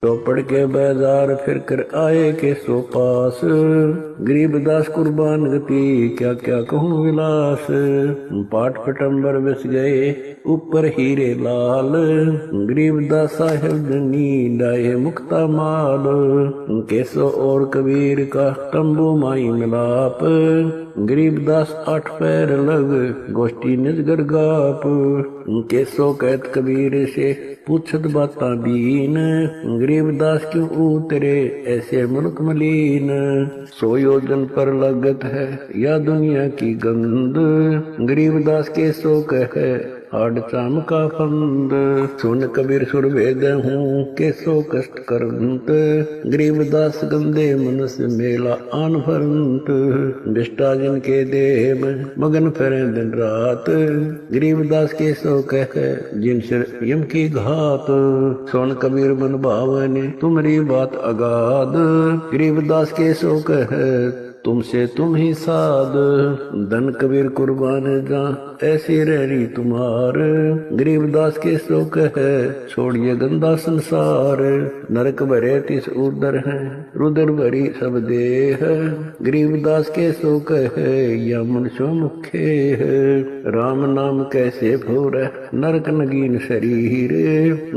चौपड़ के बाजार फिर कर आए के सो पास, गरीबदास कुर्बान गति क्या क्या कहूँ विलास। पाट पटंबर बस गए ऊपर हीरे लाल, गरीबदास साहेब धनी लाए मुक्ता माल। केसो और कबीर का तंबू माई मिलाप, गरीबदास आठ पैर लग गोष्ठी निजगर गाप। केसो कहत कबीर से पूछत बाता बीन, गरीबदास क्यों उतरे ऐसे मुल्क मलीन। 100 योजन पर लगत है या दुनिया की गंद, गरीबदास के सो कहे आड़ चाम का फंद। सुन कबीर सुर भेद हूँ के सो कष्ट करंत, गरीबदास गंदे मनुष्य मेला आन भरंत। बिष्टा जिनके देह में मगन फिरे दिन रात, गरीबदास के सो कहे जिन सिर यम की घात। सुन कबीर मन भावने तुम्हारी बात अगाध, गरीबदास के सो कहे तुमसे तुम ही साध। धन कबीर कुर्बान जा ऐसी रहरी तुम्हार, गरीबदास के सो कहे छोड़िए गंदा संसार। नरक भरे तिस उदर है रुदर भरी सब देह, गरीबदास के सो कहे या मनुष्य मुखे है। राम नाम कैसे भोर नरक नगीन शरीर,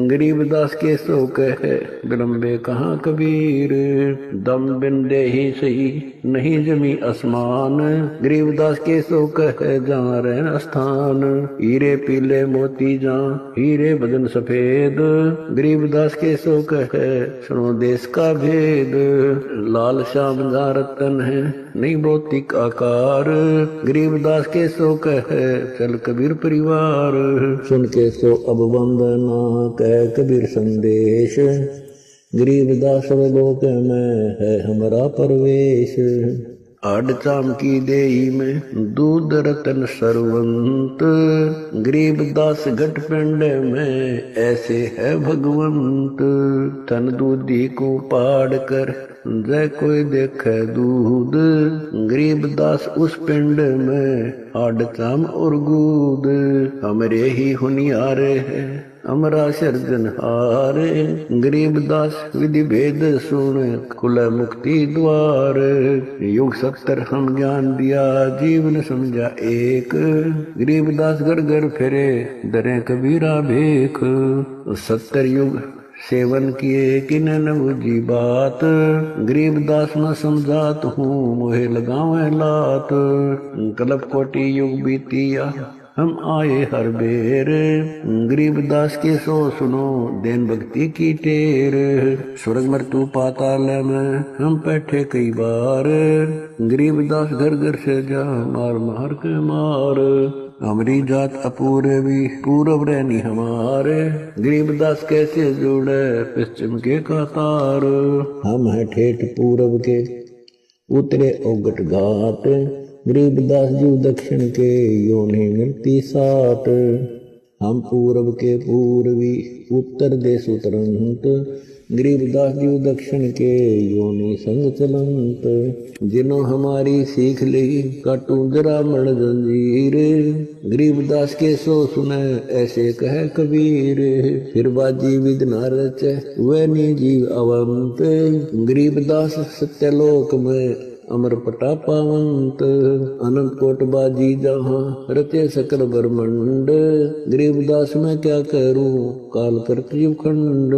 गरीबदास के सो कहे विलंबे कहाँ कबीर। दम बिन दे ही सही नहीं जमी आसमान, गरीबदास के सो कहे जहाँ रहन स्थान। हीरे पीले मोती जहाँ हीरे बदन सफेद, गरीबदास के सो कहे सुनो देश का भेद। लाल श्याम जहाँ रतन है नहीं भौतिक आकार, गरीबदास के सो कहे चल कबीर परिवार। सुन के सो अब वंदना कह कबीर संदेश, गरीबदास लोक में है हमारा परवेश। आड़ चाम की देही में दूध रतन सरवंत, गरीबदास घट पिंड में ऐसे है भगवंत। तन दूधी को पाड़ कर जय कोई देखे दूध, गरीबदास उस पिंड में आड़ चाम और गूद। हमरे ही हुनियारे है अमरा सर्जनहार, गरीबदास विधि भेद सुन खुला मुक्ति द्वार। युग 70 हम ज्ञान दिया जीवन समझा एक, गरीबदास घर घर फिरे दरे कबीरा भेख। 70 युग सेवन किए किन न बुझी बात, गरीबदास न समझात हूँ मोहे लगावे लात। कल्प कोटि युग बीतिया हम आए हर बेर, गरीबदास के सो सुनो देन भक्ति की टेर। स्वर्ग मृत्यु पाताल में हम बैठे कई बार, गरीबदास घर घर से जा मार मार के मार। हमारी जात अपूर्वी पूर्व रहनी हमारे, गरीबदास कैसे जुड़े पश्चिम के कतार। हम है ठेठ पूर्व के उतरे ओगट घाट, गरीबदास जी दक्षिण के यो नहीं मिलती साट। हम पूर्व के पूर्वी उत्तर देश उतरंत, गरीबदास जी दक्षिण के यो नहीं संग चलंत। जिन्हों हमारी सीख ली काटू जरा मण जंजीर, गरीबदास के सो सुने ऐसे कहे कबीर। फिर बाजी विद न रचे वह नी जीव अवंत, गरीबदास सत्यलोक में अमर पटा पावंत। अनंत कोट बाजी जहाँ रचे सकल ब्रह्मंड, गरीबदास मैं क्या करूं काल करत जीव खंड।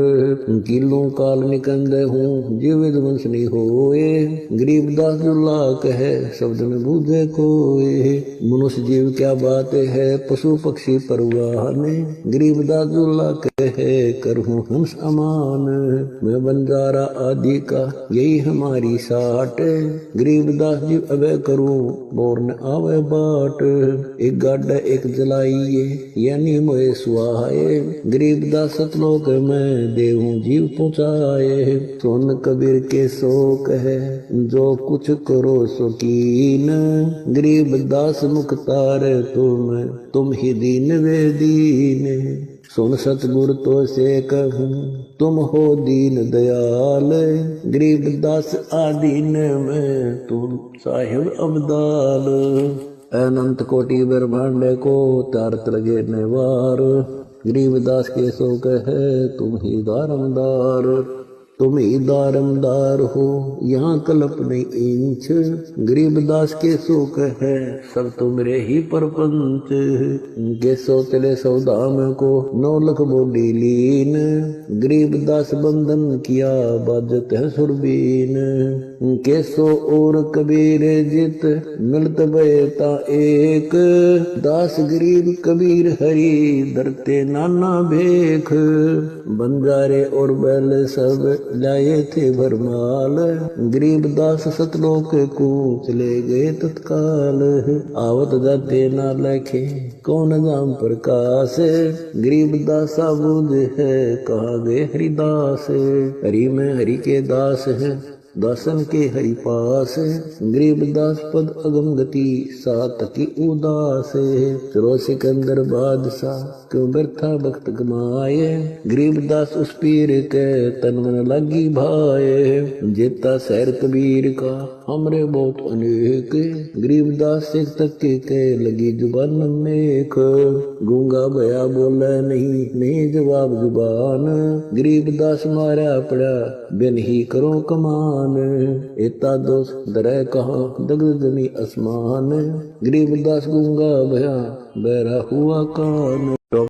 किलों काल निकंद हूँ जीव विध्वंस नहीं होए, गरीबदास जुल्ला कहे शब्द में बूझे कोए। मनुष्य जीव क्या बात है पशु पक्षी परवाने, गरीबदास जुल्ला कहे करहूँ हंस अमान। मैं बंजारा आदि का यही हमारी साट, गरीबदास जी अबे करूं बोर न आवे बाट। एक गाड़ा एक जलाइए यानी मोए सुहाए, गरीबदास सतलोक में देहूं जीव पहुँचाए। सुन कबीर के शोक है जो कुछ करो सो कीन, गरीबदास मुख्तार तुम ही दीन वे दीन। सुन सतगुर तो से कहूँ तुम हो दीन दयाल, गरीबदास आदीन में तुम साहिब अब्दाल। अनंत कोटि ब्रह्मांड को तारत लगे नेवार, गरीबदास के सो कहे तुम ही दारमदार। तुम ही दारमदार हो यहाँ कल्प नहीं इंच। गरीबदास के शोक है सब तुमरे ही परपंच। के सोचले सौदाम को 9 लख बोली लीन। गरीबदास बंधन किया बाजत है सुरबीन। के सो और कबीर जित मिलत बेता एक। दास गरीब कबीर हरि धरते नाना भेख। बंजारे और बैल सब लाए थे भरमाल। गरीबदास सतलोक को चले गए तत्काल। आवत जाते ना लखे कौन नाम प्रकाश। गरीबदास बूझ है कहाँ गए हरिदास। हरि में हरि के दास है दासन के हरि पास। गरीबदास पद अगम गति सात की उदास। चलो सिकंदर बादशाह क्यों व्यर्था भक्त कमाए। गरीबदास उस पीर के तन मन लगी भाए। जेता शहर कबीर का हमरे बहुत अनेक। गरीबदास से तक के लगी जुबान मेख। गूंगा भया बोले नहीं जवाब जुबान। गरीबदास मारा पड़ा बिन ही करो कमान। एता दोष दरय कहा दगदनी आसमान। गरीबदास गूंगा भया बहरा हुआ कान।